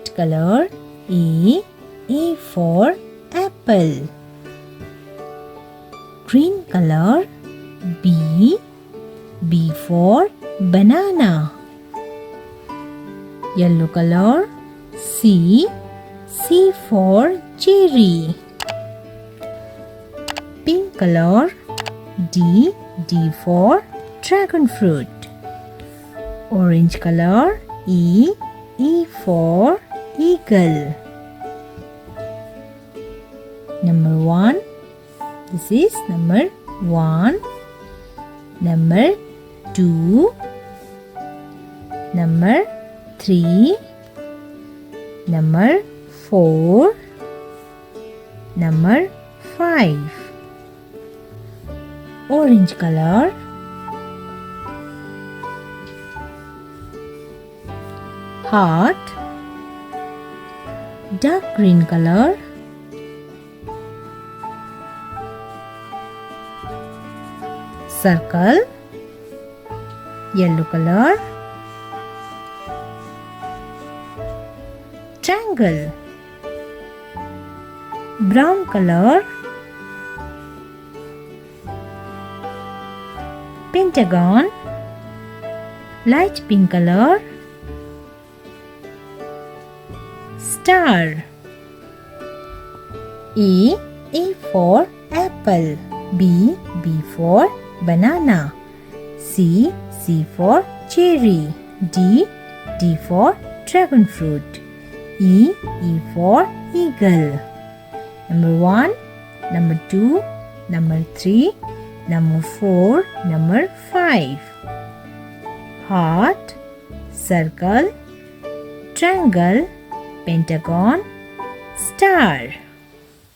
Red color A for apple. Green color B for banana. Yellow color C for cherry. Pink color D for dragon fruit. Orange color E for eagle. Number 1. This is number 1. Number 2. Number 3. Number 4. Number 5. Orange color. Heart. Dark green color. Circle. Yellow color. Triangle. Brown color. Pentagon. Light pink color. Star. A for apple. B for banana. C for cherry. D for dragon fruit. E for eagle. Number 1, number 2, number 3, number 4, number 5. Heart, circle, triangle, pentagon, star.